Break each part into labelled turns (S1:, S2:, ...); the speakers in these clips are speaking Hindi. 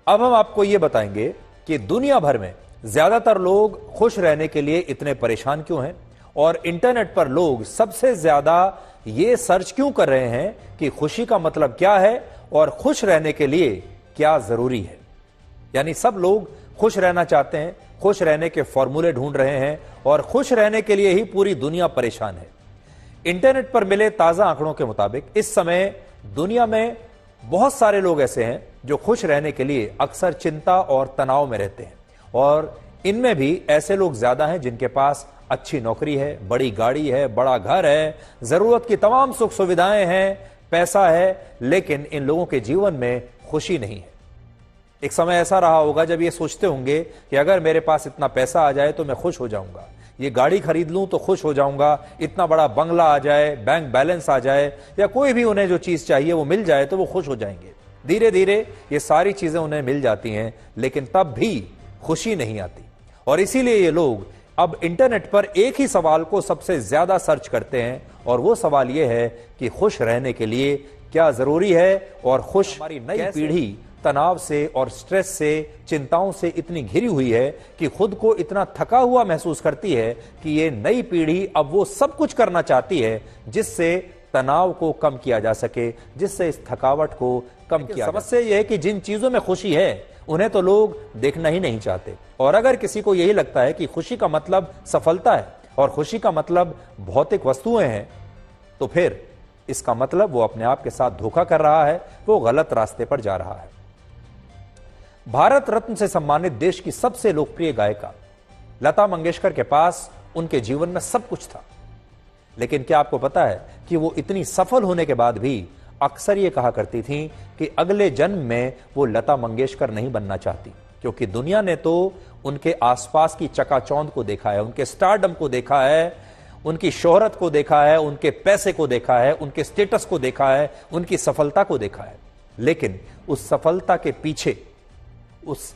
S1: अब हम आपको यह बताएंगे कि दुनिया भर में ज्यादातर लोग खुश रहने के लिए इतने परेशान क्यों हैं और इंटरनेट पर लोग सबसे ज्यादा ये सर्च क्यों कर रहे हैं कि खुशी का मतलब क्या है और खुश रहने के लिए क्या जरूरी है। यानी सब लोग खुश रहना चाहते हैं, खुश रहने के फॉर्मूले ढूंढ रहे हैं और खुश रहने के लिए ही पूरी दुनिया परेशान है। इंटरनेट पर मिले ताजा आंकड़ों के मुताबिक इस समय दुनिया में बहुत सारे लोग ऐसे हैं जो खुश रहने के लिए अक्सर चिंता और तनाव में रहते हैं और इनमें भी ऐसे लोग ज्यादा हैं जिनके पास अच्छी नौकरी है, बड़ी गाड़ी है, बड़ा घर है, जरूरत की तमाम सुख सुविधाएं हैं, पैसा है, लेकिन इन लोगों के जीवन में खुशी नहीं है। एक समय ऐसा रहा होगा जब ये सोचते होंगे कि अगर मेरे पास इतना पैसा आ जाए तो मैं खुश हो जाऊंगा, ये गाड़ी खरीद लूं तो खुश हो जाऊंगा, इतना बड़ा बंगला आ जाए, बैंक बैलेंस आ जाए या कोई भी उन्हें जो चीज चाहिए वो मिल जाए तो वो खुश हो जाएंगे। धीरे धीरे ये सारी चीजें उन्हें मिल जाती हैं, लेकिन तब भी खुशी नहीं आती और इसीलिए ये लोग अब इंटरनेट पर एक ही सवाल को सबसे ज्यादा सर्च करते हैं और वो सवाल ये है कि खुश रहने के लिए क्या जरूरी है और खुश हमारी नई पीढ़ी तनाव से और स्ट्रेस से, चिंताओं से इतनी घिरी हुई है कि खुद को इतना थका हुआ महसूस करती है कि ये नई पीढ़ी अब वो सब कुछ करना चाहती है जिससे तनाव को कम किया जा सके, जिससे इस थकावट को कम किया। समस्या यह है कि जिन चीजों में खुशी है उन्हें तो लोग देखना ही नहीं चाहते और अगर किसी को यही लगता है कि खुशी का मतलब सफलता है और खुशी का मतलब भौतिक वस्तुएं हैं तो फिर इसका मतलब वो अपने आप के साथ धोखा कर रहा है, वो गलत रास्ते पर जा रहा है। भारत रत्न से सम्मानित देश की सबसे लोकप्रिय गायिका लता मंगेशकर के पास उनके जीवन में सब कुछ था, लेकिन क्या आपको पता है कि वो इतनी सफल होने के बाद भी अक्सर ये कहा करती थी कि अगले जन्म में वो लता मंगेशकर नहीं बनना चाहती, क्योंकि दुनिया ने तो उनके आसपास की चकाचौंध को देखा है, उनके स्टारडम को देखा है, उनकी शोहरत को देखा है, उनके पैसे को देखा है, उनके स्टेटस को देखा है, उनकी सफलता को देखा है, लेकिन उस सफलता के पीछे उस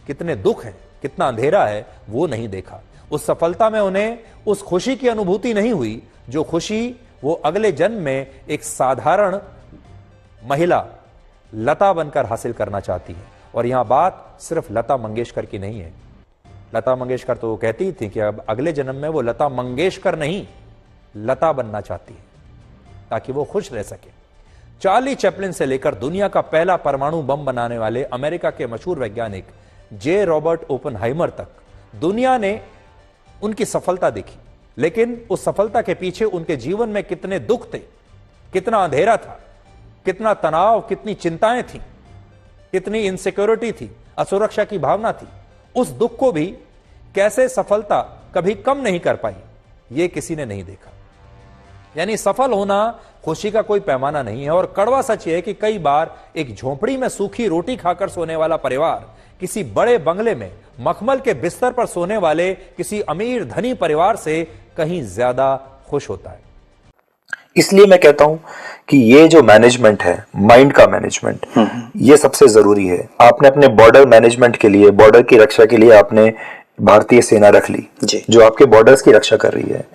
S1: कितने दुख हैं, कितना अंधेरा है वो नहीं देखा। उस सफलता में उन्हें उस खुशी की अनुभूति नहीं हुई जो खुशी वो अगले जन्म में एक साधारण महिला लता बनकर हासिल करना चाहती है। और यहां बात सिर्फ लता मंगेशकर की नहीं है। लता मंगेशकर तो वो कहती ही थी कि अब अगले जन्म में वो लता मंगेशकर नहीं लता बनना चाहती है ताकि वो खुश रह सके। चार्ली चैपलिन से लेकर दुनिया का पहला परमाणु बम बनाने वाले अमेरिका के मशहूर वैज्ञानिक जे रॉबर्ट ओपनहाइमर तक दुनिया ने उनकी सफलता देखी, लेकिन उस सफलता के पीछे उनके जीवन में कितने दुख थे, कितना अंधेरा था, कितना तनाव, कितनी चिंताएं थी, कितनी इनसिक्योरिटी थी, असुरक्षा की भावना थी। उस दुख को भी कैसे सफलता कभी कम नहीं कर पाई ये किसी ने नहीं देखा। यानी सफल होना खुशी का कोई पैमाना नहीं है और कड़वा सच है कि कई बार एक झोंपड़ी में सूखी रोटी खाकर सोने वाला परिवार किसी बड़े बंगले में मखमल के बिस्तर पर सोने वाले किसी अमीर धनी परिवार से कहीं ज्यादा खुश होता है।
S2: इसलिए मैं कहता हूं कि ये जो मैनेजमेंट है, माइंड का मैनेजमेंट, ये सबसे जरूरी है। आपने अपने बॉर्डर मैनेजमेंट के लिए, बॉर्डर की रक्षा के लिए आपने भारतीय सेना रख ली जो आपके बॉर्डर्स की रक्षा कर रही है।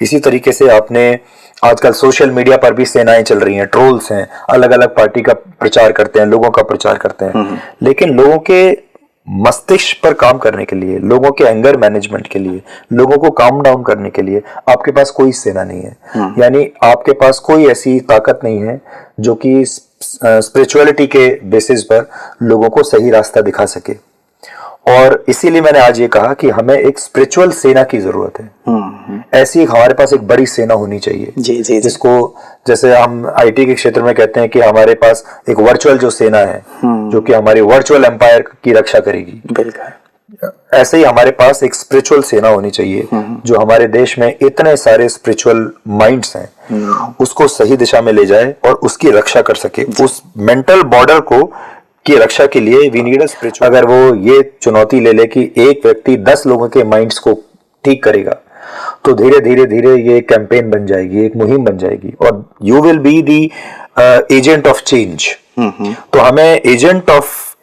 S2: इसी तरीके से आपने आजकल सोशल मीडिया पर भी सेनाएं चल रही हैं, ट्रोल्स हैं, अलग अलग पार्टी का प्रचार करते हैं, लोगों का प्रचार करते हैं, लेकिन लोगों के मस्तिष्क पर काम करने के लिए, लोगों के एंगर मैनेजमेंट के लिए, लोगों को काम डाउन करने के लिए आपके पास कोई सेना नहीं है। यानी आपके पास कोई ऐसी ताकत नहीं है जो कि स्पिरिचुअलिटी के बेसिस पर लोगों को सही रास्ता दिखा सके। और इसीलिए मैंने आज ये कहा कि हमें एक स्पिरिचुअल सेना की जरूरत है। ऐसी हमारे पास एक बड़ी सेना होनी चाहिए जिसको, जैसे हम आईटी के क्षेत्र में कहते हैं कि हमारे पास एक वर्चुअल जो सेना है जो कि हमारी वर्चुअल एम्पायर की रक्षा करेगी, ऐसे ही हमारे पास एक स्पिरिचुअल सेना होनी चाहिए जो हमारे देश में इतने सारे स्पिरिचुअल माइंड्स हैं उसको सही दिशा में ले जाए और उसकी रक्षा कर सके। उस मेंटल बॉर्डर को की रक्षा के लिए वी नीड अ स्पिरिचुअल। अगर वो ये चुनौती ले ले कि एक व्यक्ति 10 लोगों के माइंड्स को ठीक करेगा तो धीरे धीरे धीरे ये कैंपेन बन जाएगी, एक मुहिम बन जाएगी और you will be the agent of change. तो हमें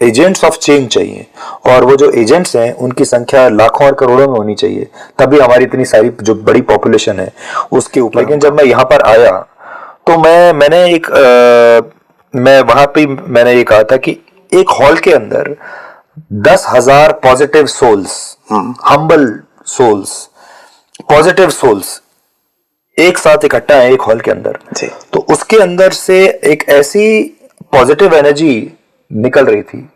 S2: एजेंट्स ऑफ चेंज चाहिए और वो जो एजेंट्स हैं उनकी संख्या लाखों और करोड़ों में होनी चाहिए, तभी हमारी इतनी सारी जो बड़ी पॉपुलेशन है उसके ऊपर। लेकिन जब मैं यहाँ पर आया तो मैं वहां पे मैंने ये कहा था कि एक हॉल के अंदर 10,000 positive souls, humble souls, positive souls एक साथ इकट्ठा है एक हॉल के अंदर, तो उसके अंदर से एक ऐसी पॉजिटिव एनर्जी निकल रही थी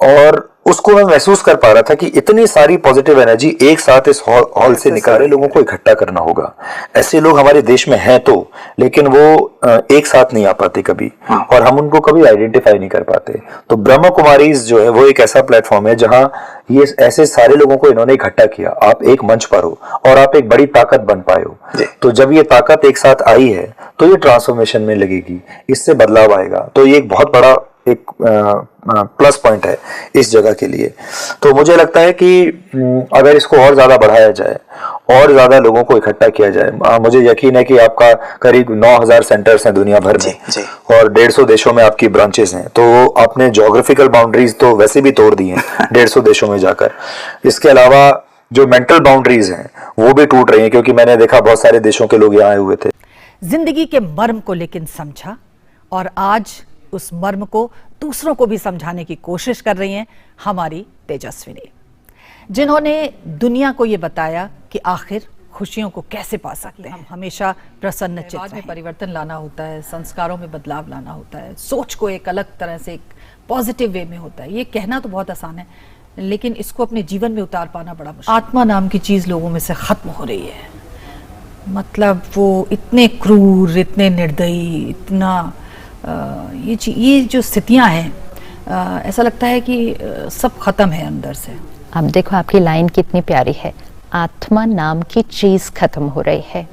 S2: और उसको मैं महसूस कर पा रहा था कि इतनी सारी पॉजिटिव एनर्जी एक साथ इस हॉल से निकल रहे, लोगों को इकट्ठा करना होगा। ऐसे लोग हमारे देश में हैं तो, लेकिन वो एक साथ नहीं आ पाते कभी, और हम उनको कभी आइडेंटिफाई नहीं कर पाते। तो ब्रह्मा कुमारीज जो है वो एक ऐसा प्लेटफॉर्म है जहां ये ऐसे सारे लोगों को इन्होंने इकट्ठा किया। आप एक मंच पर हो और आप एक बड़ी ताकत बन पाए हो, तो जब ये ताकत एक साथ आई है तो ये ट्रांसफॉर्मेशन में लगेगी, इससे बदलाव आएगा। तो ये एक बहुत बड़ा एक प्लस पॉइंट है इस जगह के लिए। तो मुझे लगता है कि अगर इसको और ज्यादा बढ़ाया जाए और ज्यादा लोगों को इकट्ठा किया जाए, मुझे यकीन है कि आपका करीब 9,000 सेंटर्स हैं दुनिया भर में और 150 देशों में आपकी ब्रांचेस हैं, तो आपने ज्योग्राफिकल बाउंड्रीज तो वैसे भी तोड़ दी हैं 150 देशों में जाकर। इसके अलावा जो मेंटल बाउंड्रीज हैं वो भी टूट रही हैं, क्योंकि मैंने देखा बहुत सारे देशों के लोग यहाँ आए हुए थे।
S3: जिंदगी के मर्म को लेकिन समझा, और आज उस मर्म को दूसरों को भी समझाने की कोशिश कर रही हैं हमारी तेजस्विनी, जिन्होंने दुनिया को ये बताया कि आखिर खुशियों को कैसे पा सकते हैं। हम हमेशा प्रसन्न चित्त में परिवर्तन लाना होता है, संस्कारों में बदलाव लाना होता है, सोच को एक अलग तरह से एक पॉजिटिव वे में होता है। ये कहना तो बहुत आसान है, लेकिन इसको अपने जीवन में उतार पाना बड़ा मुश्किल। आत्मा नाम की चीज लोगों में से खत्म हो रही है। मतलब वो इतने क्रूर, इतने निर्दयी, इतना ये जो स्थितियां हैं, ऐसा लगता है कि सब खत्म है अंदर से।
S4: अब देखो आपकी लाइन कितनी प्यारी है, आत्मा नाम की चीज खत्म हो रही है।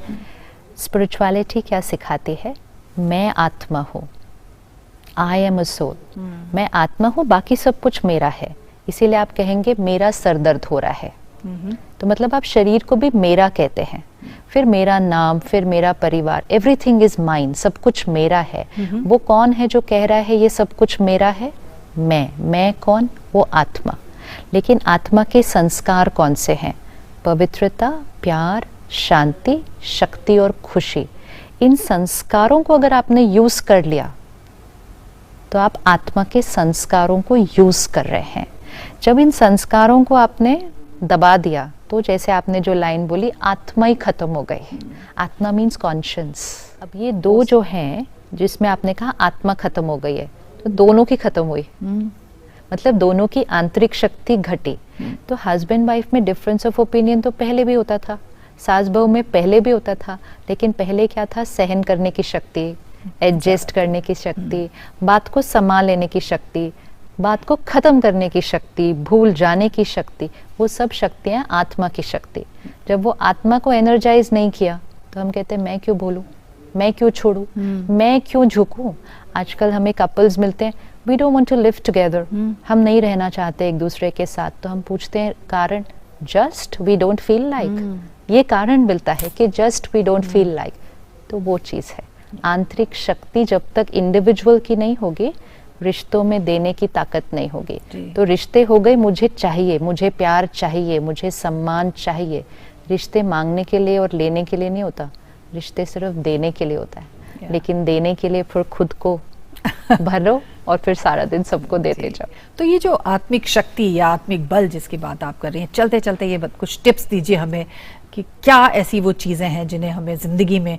S4: स्पिरिचुअलिटी क्या सिखाती है? मैं आत्मा हूँ, आई एम अ सोल, मैं आत्मा हूँ, बाकी सब कुछ मेरा है। इसीलिए आप कहेंगे मेरा सर दर्द हो रहा है, तो मतलब आप शरीर को भी मेरा कहते हैं, फिर मेरा नाम, फिर मेरा परिवार, एवरीथिंग इज माइन, सब कुछ मेरा है। वो कौन है जो कह रहा है ये सब कुछ मेरा है? मैं कौन? वो आत्मा। लेकिन आत्मा के संस्कार कौन से हैं? पवित्रता, प्यार, शांति, शक्ति और खुशी। इन संस्कारों को अगर आपने यूज कर लिया तो आप आत्मा के संस्कारों को यूज कर रहे हैं। जब इन संस्कारों को आपने दबा दिया तो जैसे आपने जो लाइन बोली, आत्मा ही खत्म हो गई। आत्मा मीन्स कॉन्शियस। अब ये दो जो हैं जिसमें आपने कहा आत्मा खत्म हो गई है, तो दोनों की खत्म हुई, मतलब दोनों की आंतरिक शक्ति घटी। तो हस्बैंड वाइफ में डिफरेंस ऑफ ओपिनियन तो पहले भी होता था, सास बहू में पहले भी होता था, लेकिन पहले क्या था? सहन करने की शक्ति, एडजस्ट करने की शक्ति, बात को संभाल लेने की शक्ति, बात को खत्म करने की शक्ति, भूल जाने की शक्ति, वो सब शक्तियाँ आत्मा की शक्ति। जब वो आत्मा को एनर्जाइज नहीं किया तो हम कहते हैं मैं क्यों बोलूँ, मैं क्यों छोड़ूं, मैं क्यों झुकूं। आजकल हमें कपल्स मिलते हैं, we don't want to live together, हम नहीं रहना चाहते एक दूसरे के साथ, तो हम पूछते हैं कारण, just we don't feel like. ये कारण मिलता है कि just we don't feel like. तो वो चीज़ है, आंतरिक शक्ति जब तक इंडिविजुअल की नहीं होगी, रिश्तों में देने की ताकत नहीं होगी। तो रिश्ते हो गए मुझे चाहिए, मुझे प्यार चाहिए, मुझे सम्मान चाहिए। रिश्ते मांगने के लिए और लेने के लिए नहीं होता, रिश्ते सिर्फ देने के लिए होता है। लेकिन देने के लिए फिर खुद को भरो और फिर सारा दिन सबको देते जाओ।
S3: तो ये जो आत्मिक शक्ति या आत्मिक बल जिसकी बात आप कर रही हैं, चलते चलते ये कुछ टिप्स दीजिए हमें कि क्या ऐसी वो चीज़ें हैं जिन्हें हमें ज़िंदगी में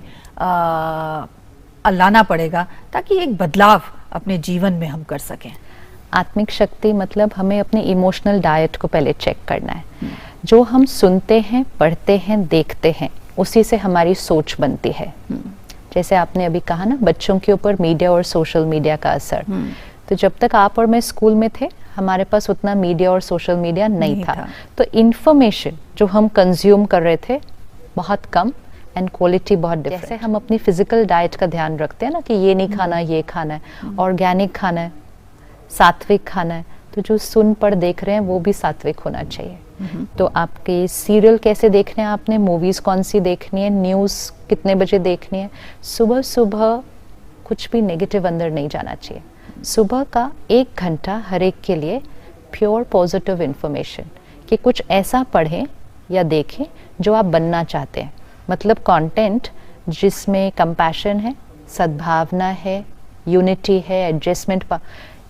S3: लाना पड़ेगा ताकि एक बदलाव अपने जीवन में हम कर सकें।
S4: आत्मिक शक्ति मतलब हमें अपने इमोशनल डाइट को पहले चेक करना है। जो हम सुनते हैं, पढ़ते हैं, देखते हैं, उसी से हमारी सोच बनती है। जैसे आपने अभी कहा ना, बच्चों के ऊपर मीडिया और सोशल मीडिया का असर। तो जब तक आप और मैं स्कूल में थे, हमारे पास उतना मीडिया और सोशल मीडिया नहीं था। तो इन्फॉर्मेशन जो हम कंज्यूम कर रहे थे बहुत कम एंड क्वालिटी बहुत डिफरेंट। जैसे हम अपनी फिजिकल डाइट का ध्यान रखते हैं ना कि ये नहीं खाना, ये खाना है, ऑर्गेनिक खाना है, सात्विक खाना है, तो जो सुन पढ़ देख रहे हैं वो भी सात्विक होना चाहिए। तो आपके सीरियल कैसे देखने हैं आपने, मूवीज कौन सी देखनी है, न्यूज़ कितने बजे देखनी है, सुबह सुबह कुछ भी नेगेटिव अंदर नहीं जाना चाहिए। सुबह का 1 घंटा हर एक के लिए प्योर पॉजिटिव इंफॉर्मेशन, कि कुछ ऐसा पढ़ें या देखें जो आप बनना चाहते हैं। मतलब कंटेंट जिसमें कंपैशन है, सद्भावना है, यूनिटी है, एडजस्टमेंट।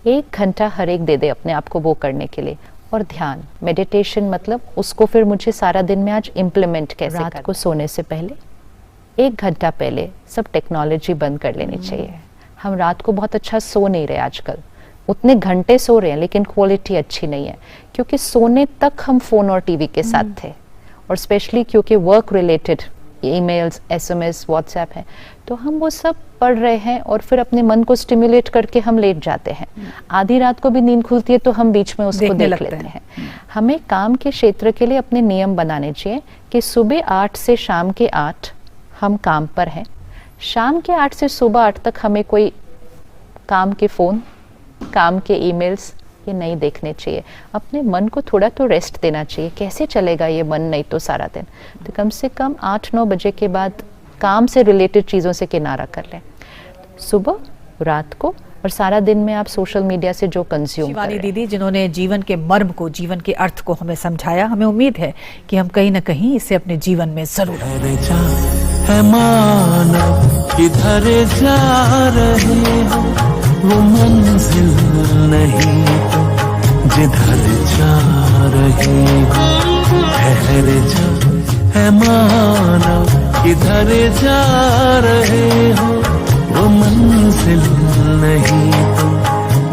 S4: 1 घंटा हर एक दे दे अपने आप को वो करने के लिए। और ध्यान, मेडिटेशन मतलब उसको फिर मुझे सारा दिन में आज इम्प्लीमेंट कैसे करना। रात को सोने से पहले 1 घंटा पहले सब टेक्नोलॉजी बंद कर लेनी चाहिए। हम रात को बहुत अच्छा सो नहीं रहे आजकल, उतने घंटे सो रहे हैं लेकिन क्वालिटी अच्छी नहीं है, क्योंकि सोने तक हम फ़ोन और टीवी के साथ थे। और स्पेशली क्योंकि work related emails, SMS, WhatsApp है, तो हम वो सब पढ़ रहे हैं और फिर अपने मन को स्टिमुलेट करके हम लेट जाते हैं। आधी रात को भी नींद खुलती है तो हम बीच में उसको देख लेते हैं। हमें काम के क्षेत्र के लिए अपने नियम बनाने चाहिए कि सुबह 8 से शाम के 8 हम काम पर हैं, शाम के 8 से सुबह 8 तक हमें कोई काम के फ़ोन, काम के ईमेल्स ये नहीं देखने चाहिए। अपने मन को थोड़ा तो रेस्ट देना चाहिए। कैसे चलेगा ये मन नहीं तो सारा दिन, तो कम से कम 8-9 बजे के बाद काम से रिलेटेड चीज़ों से किनारा कर लें, सुबह, रात को, और सारा दिन में आप सोशल मीडिया से जो कंज्यूम कर रहे हैं।
S3: दीदी जिन्होंने जीवन के मर्म को, जीवन के अर्थ को हमें समझाया, हमें उम्मीद है कि हम कहीं ना कहीं इसे अपने जीवन में जरूर
S5: है मानव किधर जा रहे हो, वो मंजिल नहीं तो जिधर जा रहे हो। ठहर जा है मानव किधर जा रहे हो, वो मंजिल नहीं तो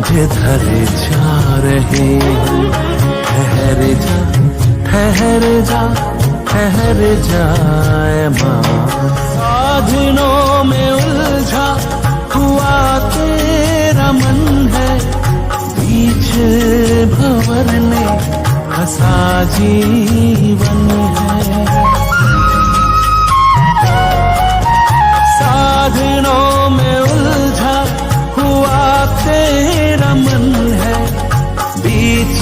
S5: जिधर जा रहे हो। ठहर जा, ठहर जा, ठहर जाए माँ। साधनों में उलझा हुआ तेरा मन है, बीच भंवर में फंसा जीवन है। साधनों में उलझा हुआ तेरा मन है, बीच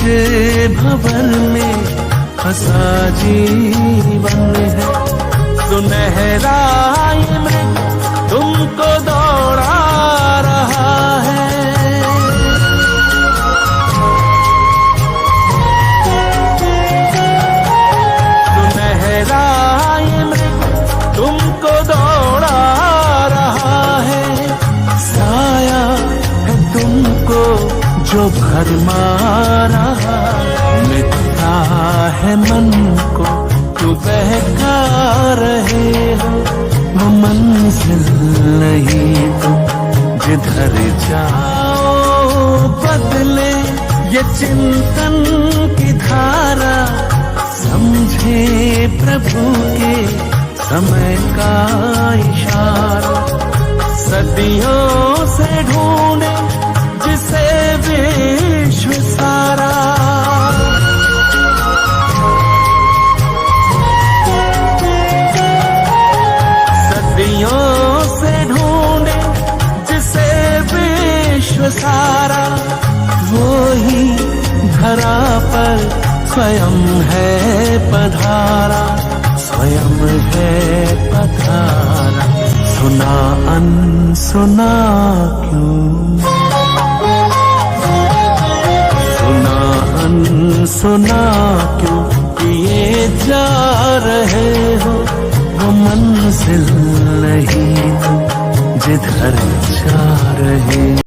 S5: भंवर में फंसा जीवन है। सुनहरा ये मृग तुमको दौड़ा रहा है, सुनहरा ये मृग तुमको दौड़ा रहा है। साया है तुमको जो भरमा रहा, मिथ्या है मन को जो बहका रहे हो। वो मंजिल नहीं तो जिधर जाओ बदले ये चिंतन की धारा, समझे प्रभु के समय का इशारा। सदियों से ढूंढे जिसे विश्व सारा, सदियों से ढूंढे जिसे विश्व सारा। वो ही धरा पर स्वयं है पधारा, स्वयं है पधारा। सुना अनसुना क्यों, सुना अनसुना क्यों किए जा रहे हो। वो मंजिल नहीं तो जिधर जा रहे